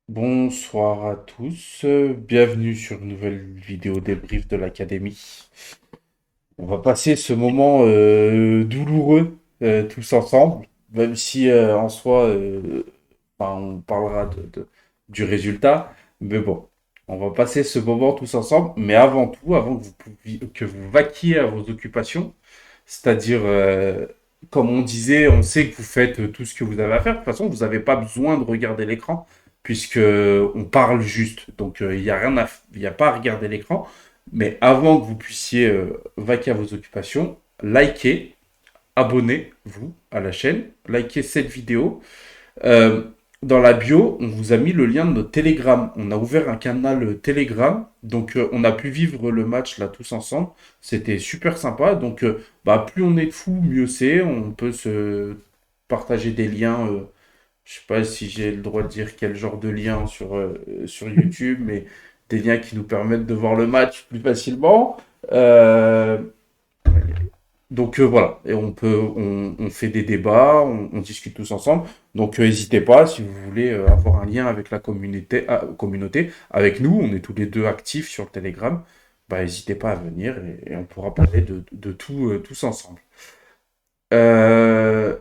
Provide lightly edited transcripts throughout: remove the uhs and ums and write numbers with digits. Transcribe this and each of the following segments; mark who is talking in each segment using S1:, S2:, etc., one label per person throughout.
S1: Bonsoir à tous, bienvenue sur une nouvelle vidéo débrief de l'Académie. On va passer ce moment douloureux tous ensemble, même si en soi on parlera du résultat, mais bon, on va passer ce moment tous ensemble, mais avant tout, avant que vous vaquiez à vos occupations, c'est-à-dire, comme on disait, on sait que vous faites tout ce que vous avez à faire. De toute façon, vous n'avez pas besoin de regarder l'écran, puisque on parle juste. Donc, il y a pas à regarder l'écran. Mais avant que vous puissiez vaquer à vos occupations, likez, abonnez-vous à la chaîne, likez cette vidéo. Euh, Dans la bio, on vous a mis le lien de notre Telegram. On a ouvert un canal Telegram, donc on a pu vivre le match là tous ensemble. C'était super sympa. Donc, plus on est de fous, mieux c'est. On peut se partager des liens. Je sais pas si j'ai le droit de dire quel genre de lien sur YouTube, mais des liens qui nous permettent de voir le match plus facilement. Euh, voilà, et on fait des débats, on discute tous ensemble. Donc n'hésitez pas si vous voulez avoir un lien avec la communauté, avec nous, on est tous les deux actifs sur le Telegram. Bah n'hésitez pas à venir et on pourra parler de tout tous ensemble. Euh,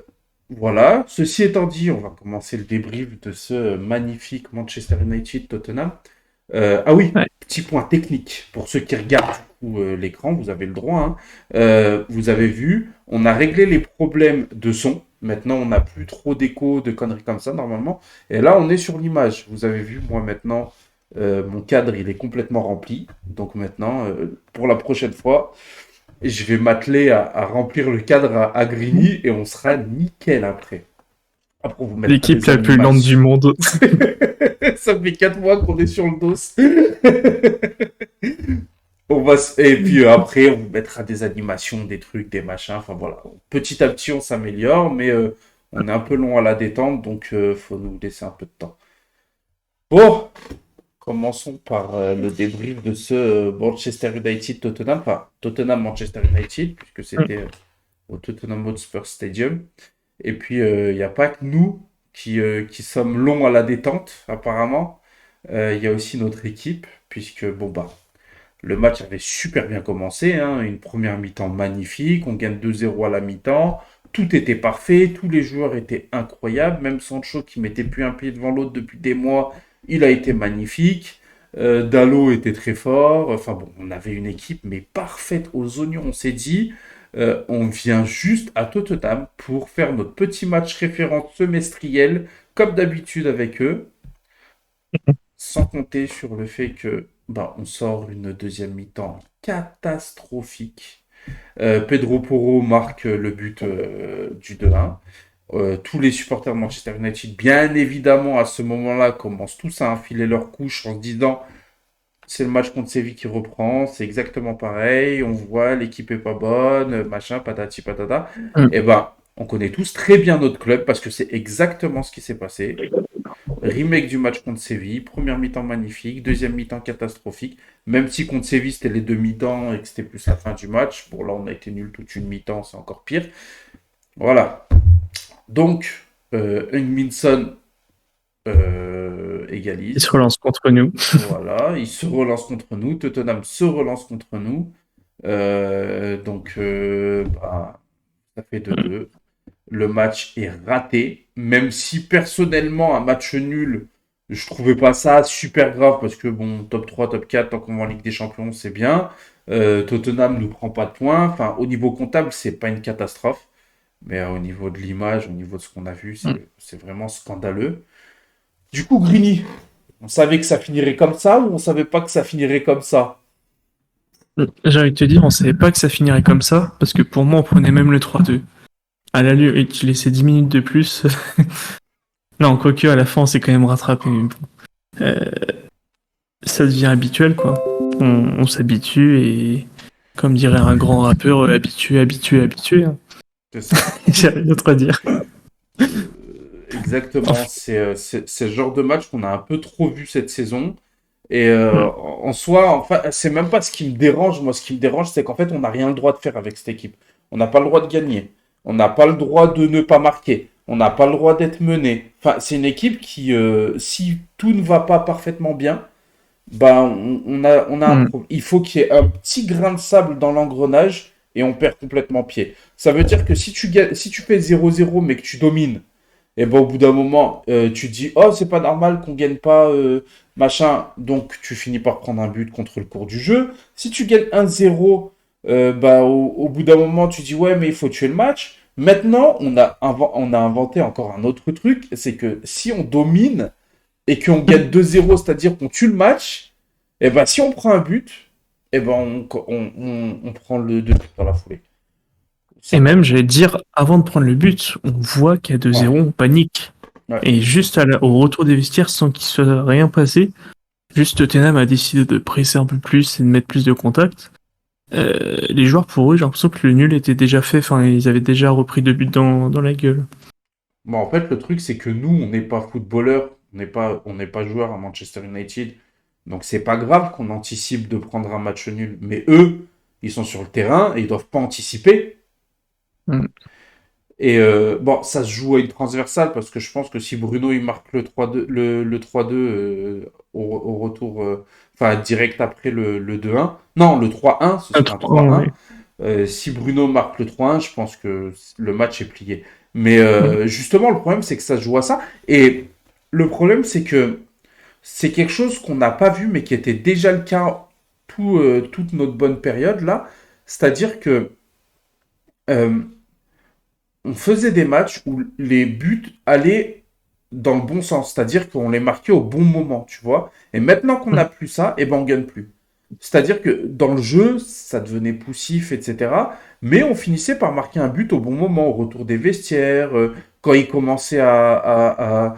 S1: voilà. Ceci étant dit, on va commencer le débrief de ce magnifique Manchester United-Tottenham. Ah oui,
S2: Ouais.
S1: petit point technique pour ceux qui regardent du coup, l'écran, vous avez le droit, hein. Vous avez vu, on a réglé les problèmes de son. Maintenant, on n'a plus trop d'écho, de conneries comme ça normalement. Et là, on est sur l'image. Vous avez vu, moi maintenant, mon cadre, il est complètement rempli. Donc maintenant, pour la prochaine fois, je vais m'atteler à remplir le cadre à Grigny et on sera nickel après. Après, on vous mettra
S2: L'équipe
S1: des
S2: la plus lente du
S1: animations.
S2: monde.
S1: Ça fait 4 mois qu'on est sur le dos. Et puis après, on vous mettra des animations, des trucs, des machins. Enfin voilà. Petit à petit, on s'améliore, mais on est un peu long à la détente, donc faut nous laisser un peu de temps. Bon, commençons par le débrief de ce Manchester United-Tottenham. Enfin, Tottenham-Manchester United, puisque c'était au Tottenham Hotspur Stadium. Et puis, il n'y a pas que nous qui sommes longs à la détente, apparemment. Il y a aussi notre équipe, puisque, le match avait super bien commencé, hein, une première mi-temps magnifique, on gagne 2-0 à la mi-temps, tout était parfait, tous les joueurs étaient incroyables, même Sancho qui mettait plus un pied devant l'autre depuis des mois, il a été magnifique. Dalot était très fort, enfin bon, on avait une équipe mais parfaite aux oignons, on s'est dit, on vient juste à Tottenham pour faire notre petit match référence semestriel, comme d'habitude avec eux, sans compter sur le fait que on sort une deuxième mi-temps catastrophique. Pedro Porro marque le but du 2-1. Tous les supporters de Manchester United, bien évidemment, à ce moment-là, commencent tous à enfiler leur couche en se disant c'est le match contre Séville qui reprend, c'est exactement pareil, on voit, l'équipe est pas bonne, machin, patati patata.
S2: Mm.
S1: Et on connaît tous très bien notre club parce que c'est exactement ce qui s'est passé. Remake du match contre Séville, première mi-temps magnifique, deuxième mi-temps catastrophique. Même si contre Séville c'était les deux mi-temps et que c'était plus la fin du match. Bon là on a été nul toute une mi-temps, c'est encore pire. Voilà. Donc Heung-Min
S2: Il se
S1: égalise.
S2: relance contre nous.
S1: Voilà, il se relance contre nous. Tottenham se relance contre nous. Ça fait 2-2. Le match est raté, même si personnellement, un match nul, je trouvais pas ça super grave parce que bon, top 3, top 4, tant qu'on va en Ligue des Champions, c'est bien. Tottenham ne prend pas de points. Enfin, au niveau comptable, c'est pas une catastrophe. Mais au niveau de l'image, au niveau de ce qu'on a vu,
S2: Mm.
S1: c'est vraiment scandaleux. Du coup, Grigny, on savait que ça finirait comme ça ou on savait pas que ça finirait comme ça?
S2: J'ai envie de te dire, on savait pas que ça finirait comme ça, parce que pour moi, on prenait même le 3-2. À l'allure, et tu laissais 10 minutes de plus. Non, quoique, à la fin, on s'est quand même rattrapé. Mais bon. Euh, Ça devient habituel, quoi. On s'habitue et, comme dirait un grand rappeur, habitué, habitué, habitué, hein.
S1: C'est ça.
S2: J'ai rien d'autre à dire.
S1: Exactement.
S2: Enfin,
S1: C'est le genre de match qu'on a un peu trop vu cette saison. Et
S2: mm.
S1: en soi, enfin, c'est même pas ce qui me dérange. Moi, ce qui me dérange, c'est qu'en fait, on n'a rien le droit de faire avec cette équipe. On n'a pas le droit de gagner. On n'a pas le droit de ne pas marquer. On n'a pas le droit d'être mené. Enfin, c'est une équipe qui, si tout ne va pas parfaitement bien, bah, on a un
S2: Hmm.
S1: problème. Il faut qu'il y ait un petit grain de sable dans l'engrenage et on perd complètement pied. Ça veut dire que si tu fais 0-0 mais que tu domines, et ben au bout d'un moment, tu te dis, oh, c'est pas normal qu'on gagne pas, machin. Donc, tu finis par prendre un but contre le cours du jeu. Si tu gagnes 1-0, bah, au bout d'un moment, tu dis, ouais, mais il faut tuer le match. Maintenant, on a inventé encore un autre truc, c'est que si on domine et qu'on gagne 2-0, c'est-à-dire qu'on tue le match, et ben si on prend un but, et ben on prend le 2 dans la foulée.
S2: Et
S1: Ça va.
S2: même, j'allais dire, avant de prendre le but, on voit qu'il y a
S1: Ouais,
S2: 2-0, on panique.
S1: ouais.
S2: Et juste au retour des vestiaires, sans qu'il soit rien passé, juste Tottenham a décidé de presser un peu plus et de mettre plus de contact. Les joueurs, pour eux, j'ai l'impression que le nul était déjà fait, enfin, ils avaient déjà repris 2 buts dans la gueule.
S1: Bon, en fait, le truc, c'est que nous, on n'est pas footballeurs, on n'est pas joueurs à Manchester United. Donc, c'est pas grave qu'on anticipe de prendre un match nul. Mais eux, ils sont sur le terrain et ils doivent pas anticiper.
S2: Mm.
S1: Et bon, ça se joue à une transversale parce que je pense que si Bruno il marque le 3-2, le 3-2 au retour, enfin direct après le 2-1, non, le 3-1, ce
S2: Un
S1: sera un
S2: 3, ouais.
S1: 3-1. Si Bruno marque le 3-1, je pense que le match est plié. Mais
S2: Mm.
S1: justement, le problème, c'est que ça se joue à ça. Et le problème, c'est que c'est quelque chose qu'on n'a pas vu, mais qui était déjà le cas toute notre bonne période là. C'est-à-dire que euh, on faisait des matchs où les buts allaient dans le bon sens, c'est-à-dire qu'on les marquait au bon moment, tu vois. Et maintenant qu'on n'a
S2: Mm.
S1: plus ça, et ben on gagne plus. C'est-à-dire que dans le jeu, ça devenait poussif, etc. Mais on finissait par marquer un but au bon moment, au retour des vestiaires, quand ils commençaient à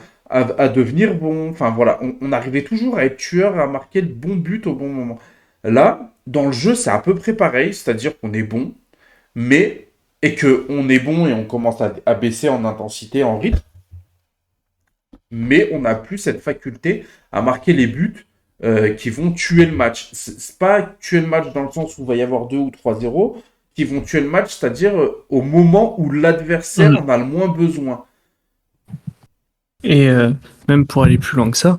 S1: devenir bons. Enfin voilà, on arrivait toujours à être tueur, à marquer le bon but au bon moment. Là, dans le jeu, c'est à peu près pareil, c'est-à-dire qu'on est bon, mais et que on est bon et on commence à baisser en intensité, en rythme, mais on n'a plus cette faculté à marquer les buts qui vont tuer le match. C'est pas tuer le match dans le sens où il va y avoir 2 ou 3-0, qui vont tuer le match, c'est-à-dire au moment où l'adversaire
S2: Mm.
S1: en a le moins besoin.
S2: Et même pour aller plus loin que ça,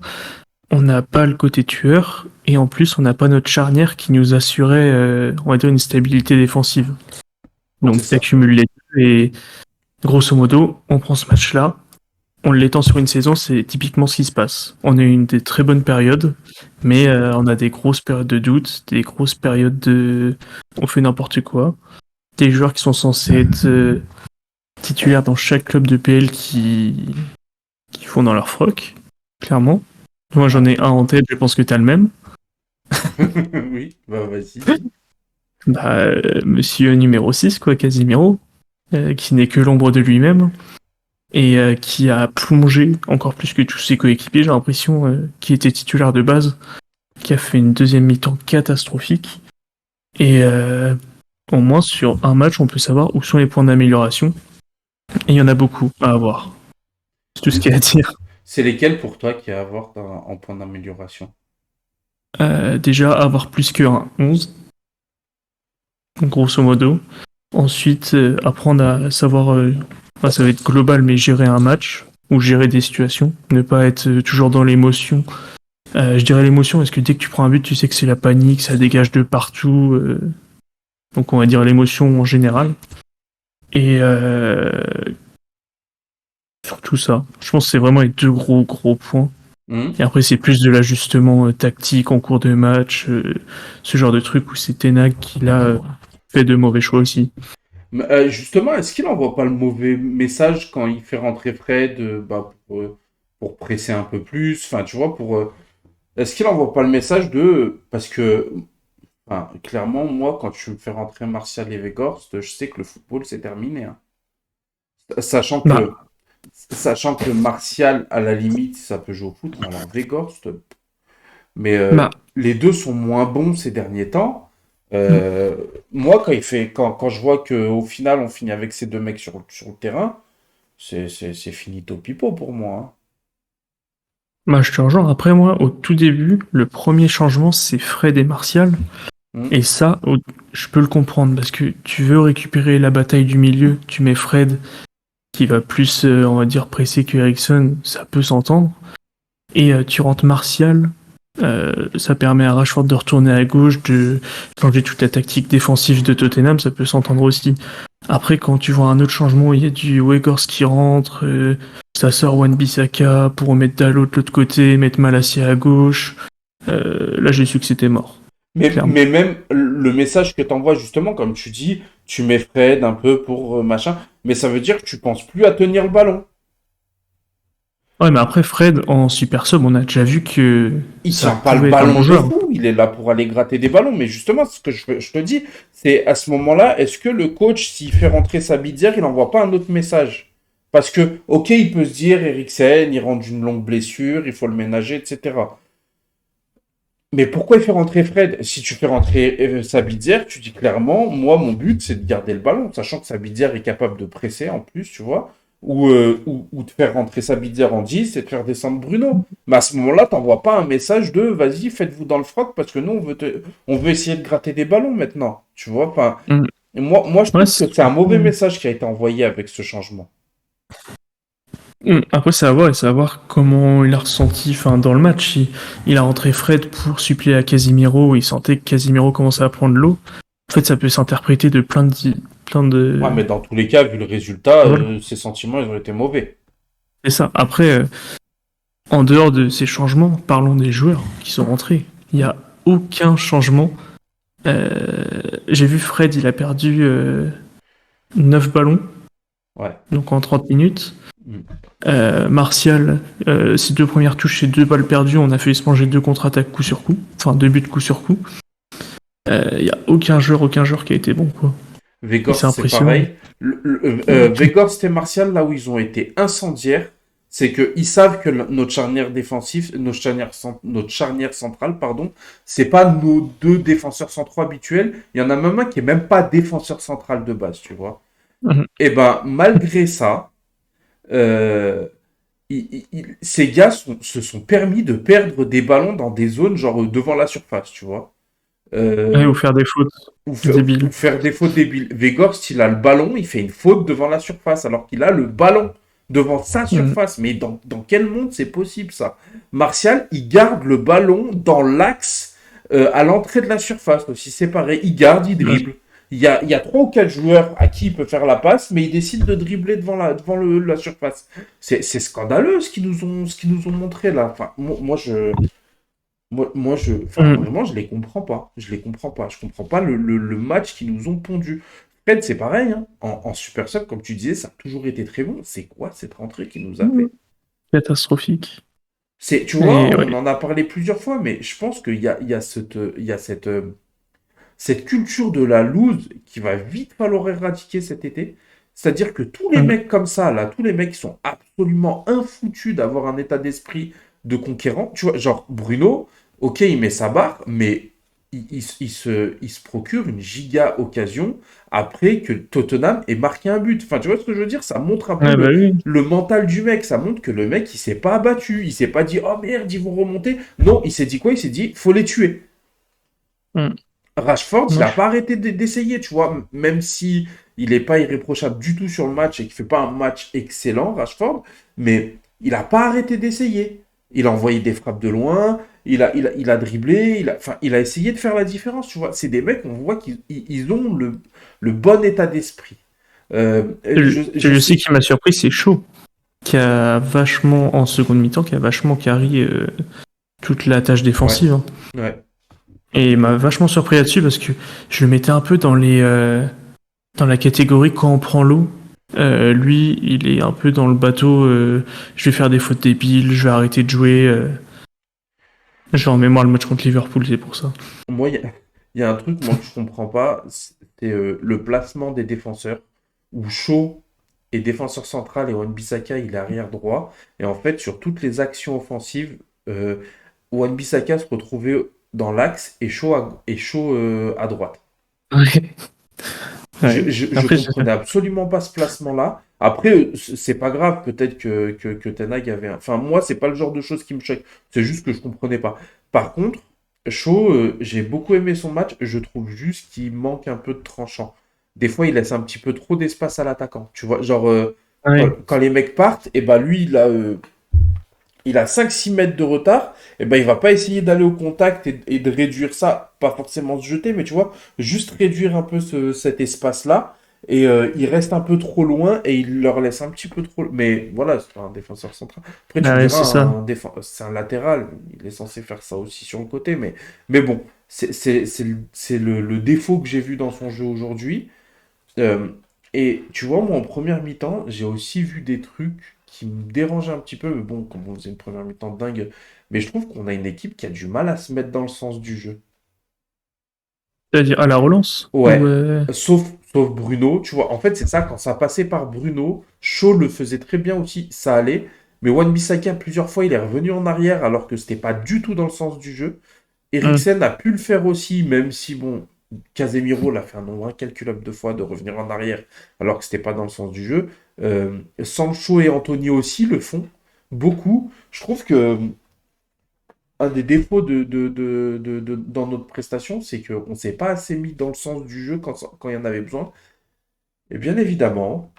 S2: on n'a pas le côté tueur, et en plus, on n'a pas notre charnière qui nous assurait, on va dire, une stabilité défensive.
S1: C'est
S2: Donc, tu
S1: ça.
S2: accumules les deux, et grosso modo, on prend ce match-là, on l'étend sur une saison, c'est typiquement ce qui se passe. On a eu une des très bonnes périodes, mais on a des grosses périodes de doute, des grosses périodes de on fait n'importe quoi. Des joueurs qui sont censés être titulaires dans chaque club de PL qui font dans leur froc, clairement. Moi j'en
S1: Ouais.
S2: ai un en tête, je pense que t'as le même.
S1: Oui, bah vas-y, dis.
S2: Bah, monsieur numéro 6 quoi, Casimiro, qui n'est que l'ombre de lui-même, et qui a plongé encore plus que tous ses coéquipiers, j'ai l'impression, qui était titulaire de base, qui a fait une deuxième mi-temps catastrophique. Et au moins sur un match, on peut savoir où sont les points d'amélioration. Et il y en a beaucoup à avoir. C'est tout ce qu'il y a à dire.
S1: C'est lesquels pour toi qu'il y a à avoir en point d'amélioration?
S2: Déjà, avoir plus qu'un 11, grosso modo. Ensuite, apprendre à savoir, enfin, ça va être global, mais gérer un match ou gérer des situations. Ne pas être toujours dans l'émotion. Je dirais l'émotion parce que dès que tu prends un but, tu sais que c'est la panique, ça dégage de partout. Donc on va dire l'émotion en général. Et surtout ça. Je pense que c'est vraiment les deux gros points.
S1: Hmm.
S2: Et après, c'est plus de l'ajustement tactique en cours de match, ce genre de truc où c'est Tenag qui là fait de mauvais choix aussi.
S1: Mais, justement, est-ce qu'il envoie pas le mauvais message quand il fait rentrer Fred bah, pour presser un peu plus, enfin tu vois, est-ce qu'il envoie pas le message de parce que enfin, clairement moi quand tu me fais rentrer Martial et Weghorst, je sais que le football c'est terminé, hein. Sachant
S2: Bah,
S1: que sachant que Martial à la limite ça peut jouer au foot, mais alors Weghorst, mais
S2: bah,
S1: les deux sont moins bons ces derniers temps.
S2: hmm.
S1: Euh, Moi, quand je vois qu'au final, on finit avec ces deux mecs sur le terrain, c'est finito pipo pour moi,
S2: Bah, je te rejoins. Après, moi, au tout début, le premier changement, c'est Fred et Martial.
S1: hein.
S2: Et ça, je peux le comprendre parce que tu veux récupérer la bataille du milieu, tu mets Fred qui va plus, on va dire, presser que Eriksen, ça peut s'entendre. Et tu rentres Martial, ça permet à Rashford de retourner à gauche, de changer toute la tactique défensive de Tottenham, ça peut s'entendre aussi. Après, quand tu vois un autre changement, il y a du Weghorst qui rentre, ça sort Wan-Bissaka pour remettre Dalot de l'autre côté, mettre Malacia à gauche. Là, j'ai su que c'était mort, clairement.
S1: Mais même le message que t'envoies justement, comme tu dis, tu mets Fred un peu pour machin, mais ça veut dire que tu penses plus à tenir le ballon.
S2: Ouais, mais après, Fred, en super sub, on a déjà vu que
S1: Il
S2: ça
S1: tient pas le
S2: pouvait être un bon
S1: ballon de
S2: joueur.
S1: fou, il est là pour aller gratter des ballons. Mais justement, ce que je te dis, c'est à ce moment-là, est-ce que le coach, s'il fait rentrer Sabitzer, il n'envoie pas un autre message? Parce que, ok, il peut se dire, Eriksen, il rentre d'une longue blessure, il faut le ménager, etc. Mais pourquoi il fait rentrer Fred? Si tu fais rentrer Sabitzer, tu dis clairement, moi, mon but, c'est de garder le ballon, sachant que Sabitzer est capable de presser en plus, tu vois. Ou de faire rentrer Sabitzer en 10 et de faire descendre Bruno. Mais à ce moment-là, t'envoies pas un message de vas-y, faites-vous dans le froc parce que nous, on veut essayer de gratter des ballons maintenant. Tu vois, enfin,
S2: Mm.
S1: moi, je
S2: Ouais,
S1: trouve que c'est un mauvais message qui a été envoyé avec ce changement.
S2: Après, c'est à voir, et c'est à voir comment il a ressenti dans le match. Il a rentré Fred pour suppléer à Casemiro, il sentait que Casemiro commençait à prendre l'eau. En fait, ça peut s'interpréter de plein
S1: Ouais,
S2: de...
S1: mais dans tous les cas, vu le résultat,
S2: Voilà,
S1: ses sentiments, ils ont été mauvais.
S2: c'est ça. Après, en dehors de ces changements, parlons des joueurs qui sont rentrés. Il n'y a aucun changement. J'ai vu Fred, il a perdu 9 ballons,
S1: Ouais.
S2: donc en 30 minutes.
S1: Mm.
S2: Martial, ses 2 premières touches, ses 2 balles perdues, on a fait se manger 2 contre-attaques coup sur coup. Enfin, 2 buts coup sur coup. Il n'y a aucun joueur qui a été bon, quoi. Et
S1: Weghorst,
S2: c'est
S1: c'est
S2: impressionnant.
S1: pareil. Weghorst et Martial, là où ils ont été incendiaires, c'est qu'ils savent que notre charnière défensif, notre charnière centrale, pardon, c'est pas nos deux défenseurs centraux habituels. Il y en a même un qui est même pas défenseur central de base, tu vois.
S2: Mhm.
S1: Et ben, malgré ça, euh, ces gars se sont permis de perdre des ballons dans des zones genre devant la surface, tu vois.
S2: Ouais, ou
S1: Euh,
S2: faire des fautes
S1: ou
S2: débiles.
S1: faire des fautes débiles. Weghorst, il a le ballon, il fait une faute devant la surface, alors qu'il a le ballon devant sa
S2: Mhm.
S1: surface. Mais dans quel monde c'est possible ça? Martial, il garde le ballon dans l'axe à l'entrée de la surface aussi, c'est pareil. Il garde, il
S2: Ouais.
S1: dribble. Il y a 3 ou 4 joueurs à qui il peut faire la passe, mais il décide de dribbler devant la surface. C'est scandaleux ce qu'ils nous ont montré là. Enfin, enfin,
S2: Mhm.
S1: vraiment, je les comprends pas. Je les comprends pas. Je comprends pas le match qu'ils nous ont pondu. Fred, c'est pareil, hein. En Super Sub, comme tu disais, ça a toujours été très bon. C'est quoi cette rentrée qu'il nous a
S2: Mhm.
S1: fait?
S2: Catastrophique.
S1: Tu vois,
S2: Et
S1: on
S2: ouais.
S1: en a parlé plusieurs fois, mais je pense qu'il y a cette culture de la loose qui va vite falloir éradiquer cet été. C'est-à-dire que tous les
S2: Mhm.
S1: mecs comme ça, là, tous les mecs qui sont absolument infoutus d'avoir un état d'esprit de conquérant, tu vois, genre Bruno, ok, il met sa barre, mais il se procure une giga occasion après que Tottenham ait marqué un but. Enfin, tu vois ce que je veux dire? Ça montre un peu
S2: Ouais, bah oui.
S1: le mental du mec. Ça montre que le mec, il s'est pas abattu. Il s'est pas dit, oh merde, ils vont remonter. Non, il s'est dit quoi? Il s'est dit, faut les tuer.
S2: Mhm.
S1: Rashford, il
S2: Moi,
S1: n'a pas arrêté d'essayer, tu vois, même si il n'est pas irréprochable du tout sur le match et qu'il fait pas un match excellent, Rashford, mais il n'a pas arrêté d'essayer. Il a envoyé des frappes de loin, il a dribblé, enfin, il a essayé de faire la différence, tu vois. C'est des mecs, on voit qu'ils ont le bon état d'esprit. Je
S2: je sais
S1: sais.
S2: qui m'a surpris, c'est Shaw, qui a vachement, en seconde mi-temps, qui a vachement carry toute la tâche
S1: Ouais,
S2: défensive, hein.
S1: ouais.
S2: Et il m'a vachement surpris là-dessus parce que je le mettais un peu dans la catégorie quand on prend l'eau. Lui, il est un peu dans le bateau. Je vais faire des fautes débiles, je vais arrêter de jouer. J'ai en mémoire le match contre Liverpool, c'est pour ça.
S1: Moi, il y a un truc, moi, que je comprends pas, c'est le placement des défenseurs, où Shaw est défenseur central et Wan-Bissaka, il est arrière droit. Et en fait, sur toutes les actions offensives, Wan-Bissaka se retrouvait dans l'axe et Shaw à droite.
S2: Ouais. Ouais.
S1: Je
S2: Après,
S1: comprenais absolument pas ce placement-là. Après, c'est pas grave, peut-être que Ten Hag avait Enfin, moi, c'est pas le genre de choses qui me choque. C'est juste que je comprenais pas. Par contre, Shaw, j'ai beaucoup aimé son match. Je trouve juste qu'il manque un peu de tranchant. Des fois, il laisse un petit peu trop d'espace à l'attaquant. Tu vois, genre,
S2: Ouais.
S1: Quand les mecs partent, et bah lui, il a 5-6 mètres de retard, et ben il va pas essayer d'aller au contact et de réduire ça, pas forcément se jeter, mais tu vois, juste réduire un peu cet espace-là, et il reste un peu trop loin, et il leur laisse un petit peu trop. Mais voilà, c'est un défenseur central. Après, tu
S2: Bah
S1: me
S2: ouais,
S1: diras,
S2: c'est ça.
S1: c'est un latéral, il est censé faire ça aussi sur le côté, mais bon, c'est le défaut que j'ai vu dans son jeu aujourd'hui. Euh, et tu vois, moi, en première mi-temps, j'ai aussi vu des trucs qui me dérangeaient un petit peu. Mais bon, comme on faisait une première mi-temps dingue, mais je trouve qu'on a une équipe qui a du mal à se mettre dans le sens du jeu.
S2: C'est-à-dire à la relance? Ou
S1: Ouais, sauf Bruno, tu vois. En fait, c'est ça, quand ça passait par Bruno, Shaw le faisait très bien aussi, ça allait. Mais Wan-Bissaka, plusieurs fois, il est revenu en arrière alors que c'était pas du tout dans le sens du jeu.
S2: Hmm.
S1: Eriksen a pu le faire aussi, même si, bon, Casemiro l'a fait un nombre incalculable de fois de revenir en arrière, alors que c'était pas dans le sens du jeu. Sancho et Anthony aussi le font beaucoup. Je trouve que un des défauts dans notre prestation, c'est qu'on ne s'est pas assez mis dans le sens du jeu quand il y en avait besoin. Et bien évidemment,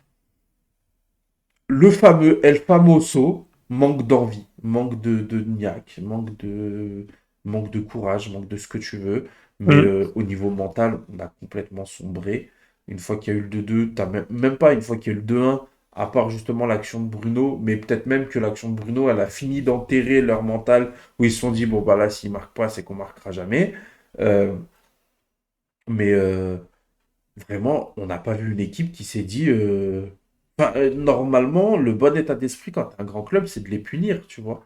S1: le fameux El Famoso manque d'envie, manque de niaque, manque de courage, manque de ce que tu veux. Mais
S2: Hmm.
S1: au niveau mental, on a complètement sombré. Une fois qu'il y a eu le 2-2, t'as même pas une fois qu'il y a eu le 2-1, à part justement l'action de Bruno, mais peut-être même que l'action de Bruno, elle a fini d'enterrer leur mental, où ils se sont dit, bon, bah là, s'ils marquent pas, c'est qu'on marquera jamais. Euh, mais vraiment, on n'a pas vu une équipe qui s'est dit. Enfin, normalement, le bon état d'esprit quand t'es un grand club, c'est de les punir, tu vois.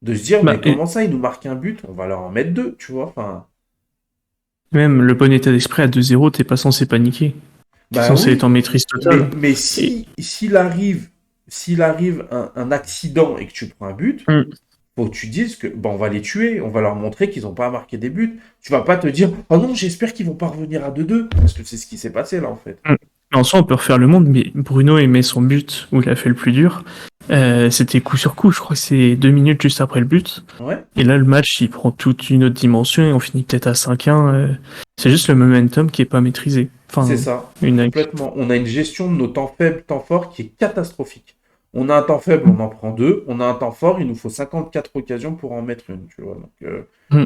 S1: De se dire,
S2: Bah,
S1: mais
S2: et
S1: comment ça, ils nous marquent un but, on va leur en mettre deux, tu vois. Enfin,
S2: même le bon état d'esprit à 2-0, t'es pas censé paniquer. T'es
S1: bah
S2: censé être
S1: oui,
S2: en maîtrise
S1: mais,
S2: totale.
S1: mais
S2: Et
S1: s'il arrive un accident et que tu prends un but,
S2: hmm.
S1: faut que tu dises que bon, on va les tuer, on va leur montrer qu'ils n'ont pas marqué des buts. Tu vas pas te dire, oh non, j'espère qu'ils vont pas revenir à 2-2, parce que c'est ce qui s'est passé là en fait.
S2: Hmm. En soi, on peut refaire le monde, mais Bruno aimait son but où il a fait le plus dur. C'était coup sur coup, je crois que c'est 2 minutes juste après le but.
S1: Ouais,
S2: Et là, le match, il prend toute une autre dimension et on finit peut-être à 5-1. C'est juste le momentum qui est pas maîtrisé.
S1: c'est
S2: Enfin,
S1: ça,
S2: une.
S1: complètement. On a une gestion de nos temps faibles, temps forts qui est catastrophique. On a un temps faible, on en prend deux. On a un temps fort, il nous faut 54 occasions pour en mettre une, tu vois. Donc,
S2: Hmm.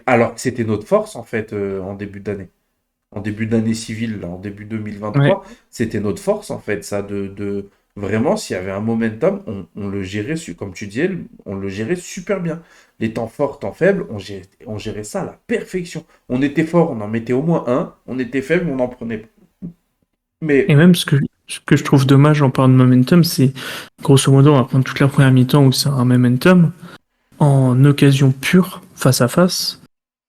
S1: alors que c'était notre force, en fait, en début d'année. En début d'année civile, là, en début
S2: Ouais.
S1: 2023, c'était notre force, en fait, ça, vraiment, s'il y avait un momentum, on le gérait, comme tu disais, on le gérait super bien. Les temps forts, temps faibles, on gérait ça à la perfection. On était fort, on en mettait au moins un. On était faible, on en prenait.
S2: Et
S1: Mais,
S2: même ce que je trouve dommage en parlant de momentum, c'est grosso modo, on va prendre toute la première mi-temps où c'est un momentum. En occasion pure, face à face,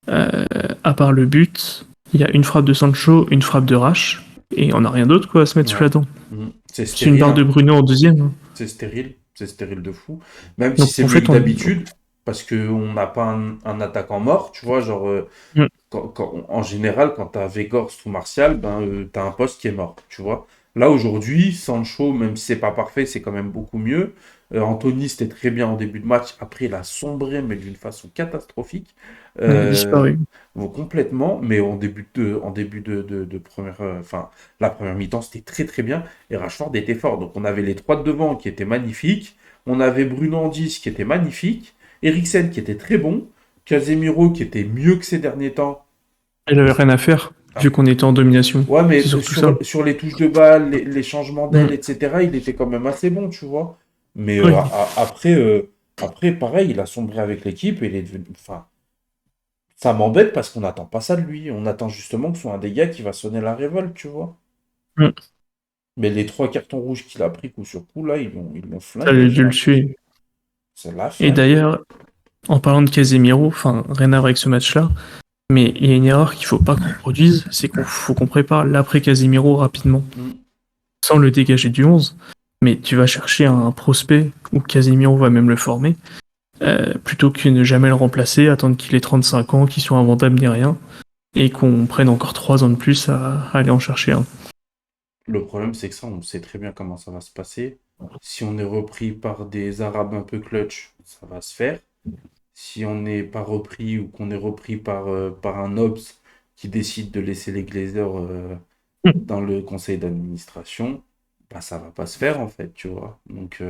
S2: euh, à part le but, il y a une frappe de Sancho, une frappe de Rash, et on n'a rien d'autre quoi à se mettre sous
S1: ouais.
S2: la dent.
S1: C'est
S2: C'est une
S1: stérile,
S2: barre de
S1: hein.
S2: Bruno en deuxième, hein.
S1: C'est stérile de fou. Même si
S2: Donc
S1: c'est
S2: en
S1: mieux
S2: fait,
S1: que d'habitude, parce qu'on n'a pas un attaquant mort, tu vois, genre,
S2: Mm.
S1: en général, quand t'as Weghorst ou Martial, ben, t'as un poste qui est mort, tu vois. Là, aujourd'hui, Sancho, même si c'est pas parfait, c'est quand même beaucoup mieux. Anthony, c'était très bien en début de match. Après, il a sombré, mais d'une façon catastrophique.
S2: Il a
S1: Euh,
S2: disparu.
S1: bon, complètement, mais en début de première, enfin, la première mi-temps, c'était très très bien. Et Rashford était fort. Donc, on avait les trois de devant qui étaient magnifiques. On avait Bruno en 10 qui était magnifique. Eriksen qui était très bon. Casemiro qui était mieux que ces derniers temps.
S2: Il avait rien à faire,
S1: Ah,
S2: vu qu'on était en domination.
S1: ouais,
S2: C'est
S1: mais
S2: surtout ça.
S1: sur les touches de balle, les changements d'aile,
S2: Mm.
S1: etc., il était quand même assez bon, tu vois. Mais
S2: Oui.
S1: après, pareil, il a sombré avec l'équipe et il est devenu. Enfin, ça m'embête parce qu'on n'attend pas ça de lui. On attend justement que ce soit un des gars qui va sonner la révolte, tu vois.
S2: Mm.
S1: Mais les trois cartons rouges qu'il a pris coup sur coup, là, ils l'ont
S2: Ça
S1: flingué,
S2: a
S1: j'ai
S2: dû le
S1: l'impression.
S2: tuer.
S1: C'est la
S2: Et
S1: fin.
S2: d'ailleurs, en parlant de Casemiro, enfin, rien à voir avec ce match-là, mais il y a une erreur qu'il faut pas qu'on produise, c'est qu'il faut qu'on prépare l'après Casemiro rapidement,
S1: Mm.
S2: sans le dégager du 11. Mais tu vas chercher un prospect, ou Casemiro va même le former, plutôt que ne jamais le remplacer, attendre qu'il ait 35 ans, qu'il soit inventable ni rien, et qu'on prenne encore 3 ans de plus à aller en chercher un.
S1: Le problème, c'est que ça, on sait très bien comment ça va se passer. Si on est repris par des Arabes un peu clutch, ça va se faire. Si on n'est pas repris ou qu'on est repris par un OBS qui décide de laisser les Glazers dans le conseil d'administration, bah, ça va pas se faire, en fait, tu vois. Donc,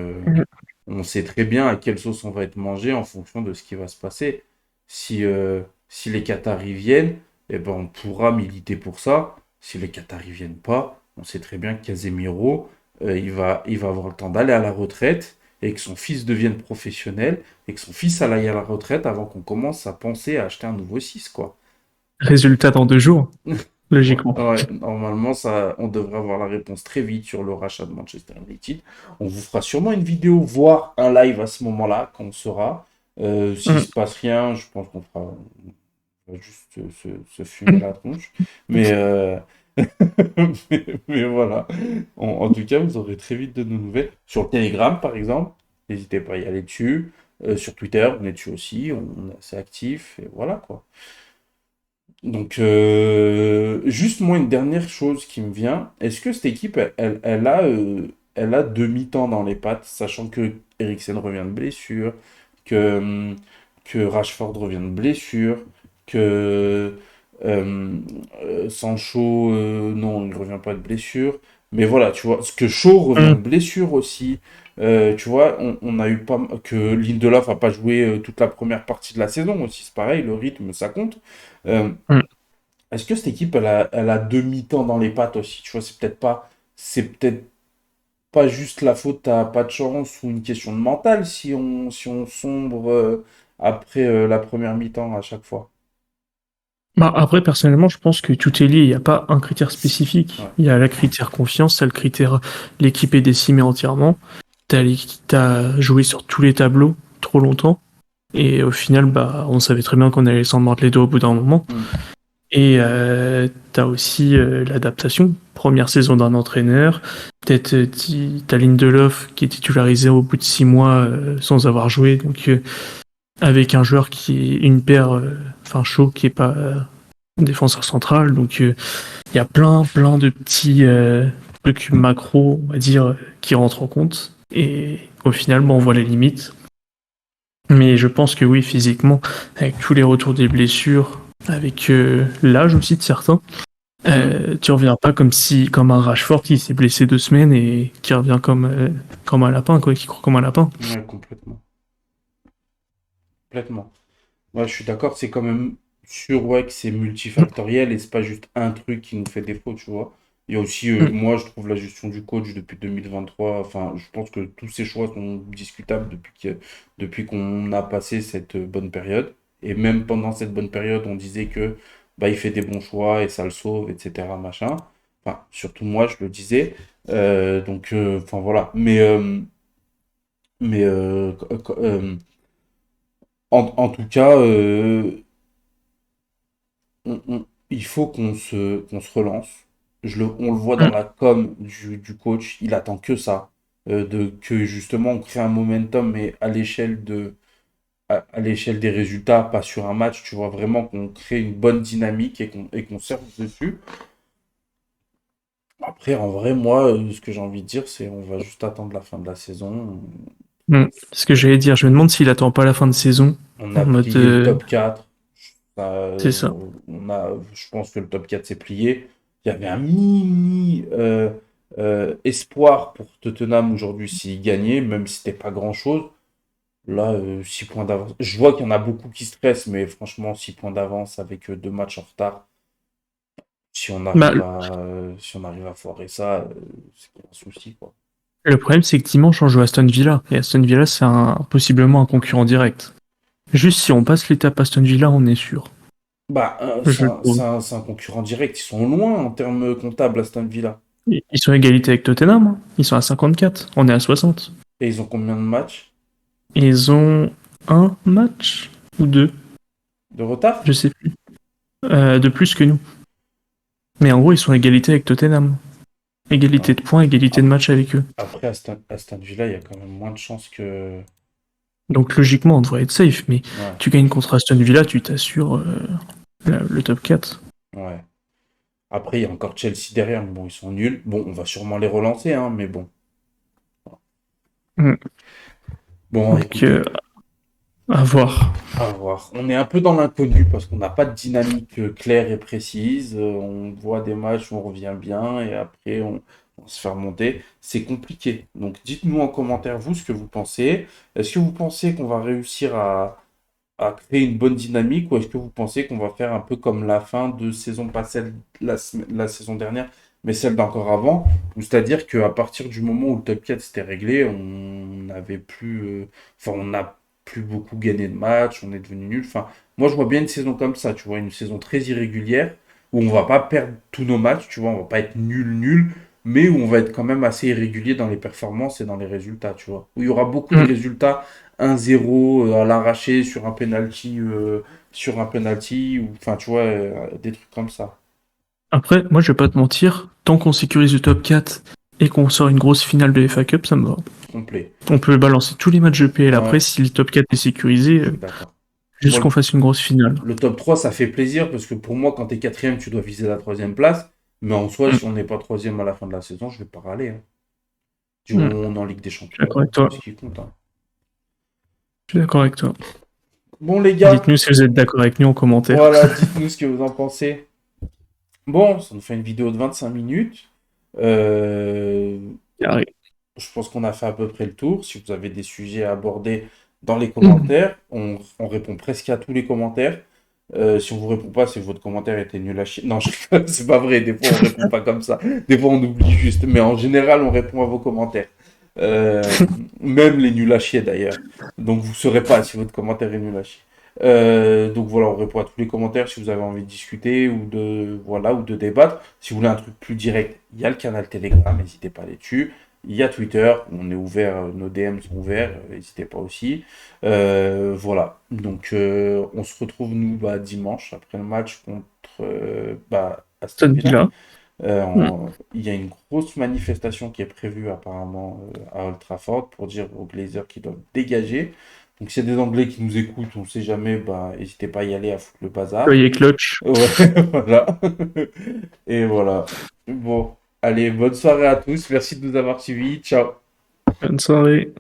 S1: on sait très bien à quelle sauce on va être mangé en fonction de ce qui va se passer. Si les Qataris viennent, eh ben, on pourra militer pour ça. Si les Qataris viennent pas, on sait très bien que Casemiro, il va avoir le temps d'aller à la retraite et que son fils devienne professionnel et que son fils aille à la retraite avant qu'on commence à penser à acheter un nouveau 6 quoi.
S2: Résultat dans 2 jours, logiquement.
S1: Ouais, normalement, ça, on devrait avoir la réponse très vite sur le rachat de Manchester United. On vous fera sûrement une vidéo, voire un live à ce moment-là, quand on saura. S'il
S2: Mm.
S1: se passe rien, je pense on va juste se fumer la tronche. Mais, mais voilà. En tout cas, vous aurez très vite de nos nouvelles. Sur le Telegram, par exemple, n'hésitez pas à y aller dessus. Sur Twitter, on est dessus aussi. On est assez actif. Et voilà, quoi. Donc, juste moi, une dernière chose qui me vient. Est-ce que cette équipe, elle a deux mi-temps dans les pattes, sachant que Eriksen revient de blessure, que, que Rashford revient de blessure, que Sancho, non, il revient pas de blessure. Mais voilà, tu vois, que Shaw revient de
S2: Mm.
S1: blessure aussi. Tu vois, on a eu pas que Lindelof a pas joué toute la première partie de la saison aussi, c'est pareil, le rythme, ça compte. Euh,
S2: Mm.
S1: est-ce que cette équipe, elle a demi-temps dans les pattes aussi? Tu vois, c'est peut-être pas juste la faute à pas de chance ou une question de mental si on sombre après la première mi-temps à chaque fois.
S2: Bah, après, personnellement, je pense que tout est lié. Il n'y a pas un critère spécifique.
S1: Ouais.
S2: Il y a le critère confiance, il y a le critère l'équipe est décimée entièrement. T'as joué sur tous les tableaux trop longtemps. Et au final, bah, on savait très bien qu'on allait s'en mordre les doigts au bout d'un moment.
S1: Mm.
S2: Et t'as aussi l'adaptation. Première saison d'un entraîneur. Peut-être t'as Lindelof qui est titularisé au bout de 6 mois sans avoir joué. Donc avec un joueur qui est une paire, enfin chaud, qui est pas défenseur central. Donc il y a plein de petits trucs macro, on va dire, qui rentrent en compte. Et au final, bon, on voit les limites. Mais je pense que oui, physiquement, avec tous les retours des blessures, avec l'âge aussi de certains,
S1: Mm.
S2: tu reviens pas comme un Rashford qui s'est blessé 2 semaines et qui revient comme un lapin, quoi, qui court comme un lapin.
S1: Ouais, complètement. Complètement. Ouais, je suis d'accord, c'est quand même sûr ouais, que c'est multifactoriel et c'est pas juste un truc qui nous fait défaut, tu vois. Il y a aussi,
S2: Mm.
S1: moi, je trouve la gestion du coach depuis 2023, enfin, je pense que tous ces choix sont discutables depuis qu'on a passé cette bonne période. Et même pendant cette bonne période, on disait que bah, il fait des bons choix et ça le sauve, etc. Machin. Enfin, surtout moi, je le disais. Donc, enfin voilà. Mais en tout cas, il faut qu'on se relance. On le voit dans
S2: Mm.
S1: la com du coach, il attend que ça. Que justement on crée un momentum, mais à l'échelle des résultats, pas sur un match, tu vois, vraiment qu'on crée une bonne dynamique et qu'on surfe dessus. Après, en vrai, moi, ce que j'ai envie de dire, c'est on va juste attendre la fin de la saison.
S2: Mm. Ce que j'allais dire, je me demande s'il attend pas la fin de saison,
S1: On a
S2: en mode,
S1: plié le top 4.
S2: c'est ça.
S1: Je pense que le top 4 s'est plié. Il y avait un mini espoir pour Tottenham aujourd'hui s'il gagnait, même si c'était pas grand-chose. Là, 6 points d'avance. Je vois qu'il y en a beaucoup qui stressent, mais franchement, 6 points d'avance avec 2 matchs en retard. Si on
S2: Bah,
S1: arrive à foirer ça, c'est qu'il y a un souci, quoi.
S2: le problème, c'est que dimanche, on joue à Aston Villa. Et Aston Villa, c'est possiblement un concurrent direct. Juste si on passe l'étape Aston Villa, on est sûr.
S1: Bah, c'est
S2: Je
S1: un,
S2: trouve.
S1: c'est un- c'est un concurrent direct. Ils sont loin en termes comptables, Aston Villa.
S2: Ils sont à égalité avec Tottenham, hein. Ils sont à 54. On est à 60.
S1: Et ils ont combien de matchs
S2: Ils ont un match ou deux,
S1: de retard?
S2: je sais plus, de plus que nous. Mais en gros, ils sont à égalité avec Tottenham. Égalité
S1: Ouais.
S2: de points, égalité de
S1: Ap-
S2: matchs avec eux.
S1: Après, Aston Villa, il y a quand même moins de chances que.
S2: Donc logiquement, on devrait être safe. Mais
S1: Ouais,
S2: tu gagnes contre Aston Villa, tu t'assures le top 4.
S1: ouais. Après, il y a encore Chelsea derrière, mais bon, ils sont nuls. Bon, on va sûrement les relancer, hein, mais bon.
S2: Mm.
S1: Bon,
S2: Donc,
S1: écoutez,
S2: à voir.
S1: à voir. On est un peu dans l'inconnu parce qu'on n'a pas de dynamique claire et précise. On voit des matchs où on revient bien et après, on va se faire monter. C'est compliqué. Donc dites-nous en commentaire, vous, ce que vous pensez. Est-ce que vous pensez qu'on va réussir à créer une bonne dynamique ou est-ce que vous pensez qu'on va faire un peu comme la fin de saison, pas celle la saison dernière, mais celle d'encore avant, où c'est-à-dire qu'à partir du moment où le top 4 s'était réglé, on n'avait plus, enfin, on n'a plus beaucoup gagné de matchs, on est devenu nul. Enfin, moi, je vois bien une saison comme ça, tu vois, une saison très irrégulière où on va pas perdre tous nos matchs, tu vois, on va pas être nul, mais où on va être quand même assez irrégulier dans les performances et dans les résultats, tu vois. Où il y aura beaucoup de
S2: Mm.
S1: résultats 1-0 à l'arraché sur un penalty ou enfin tu vois des trucs comme ça.
S2: Après, moi, je vais pas te mentir, tant qu'on sécurise le top 4 et qu'on sort une grosse finale de FA Cup, ça me va.
S1: Complet.
S2: On peut balancer tous les matchs de PL après,
S1: Ouais,
S2: si le top 4 est sécurisé,
S1: je suis d'accord.
S2: juste
S1: Moi
S2: qu'on fasse une grosse finale.
S1: le top 3 ça fait plaisir parce que pour moi quand t'es quatrième tu dois viser la troisième place. Mais en soi,
S2: Mm.
S1: si on n'est pas troisième à la fin de la saison, je vais pas râler, hein. Du
S2: Mm.
S1: moment où on est en Ligue des
S2: Je suis
S1: Champions,
S2: d'accord avec toi.
S1: c'est ce qui compte, hein.
S2: Je suis d'accord avec toi.
S1: Bon les gars,
S2: Dites-nous si vous êtes d'accord avec nous en commentaire.
S1: voilà, dites-nous ce que vous en pensez. Bon, ça nous fait une vidéo de 25 minutes. Euh,
S2: Carré.
S1: Je pense qu'on a fait à peu près le tour. Si vous avez des sujets à aborder dans les
S2: Mm.
S1: commentaires, on répond presque à tous les commentaires. Si on vous répond pas, c'est que votre commentaire était nul à chier. Non, c'est pas vrai. Des fois, on répond pas comme ça. Des fois, on oublie juste. Mais en général, on répond à vos commentaires. Euh, Même les nuls à chier d'ailleurs. Donc, vous saurez pas si votre commentaire est nul à chier. Donc voilà, on répond à tous les commentaires si vous avez envie de discuter ou de voilà ou de débattre. Si vous voulez un truc plus direct, il y a le canal Telegram, n'hésitez pas à aller dessus. Il y a Twitter, on est ouvert, nos DM sont ouverts, n'hésitez pas aussi. Voilà, donc on se retrouve nous dimanche après le match contre Aston
S2: Aston
S1: Villa.
S2: Villa. Mm.
S1: Il y a une grosse manifestation qui est prévue apparemment à Old Trafford pour dire aux Glazers qu'ils doivent dégager. Donc s'il y a des Anglais qui nous écoutent, on ne sait jamais, n'hésitez pas à y aller à foutre le bazar.
S2: Soyez clutch.
S1: Ouais, voilà. Et voilà. Bon, allez, bonne soirée à tous. Merci de nous avoir suivis. Ciao.
S2: Bonne soirée.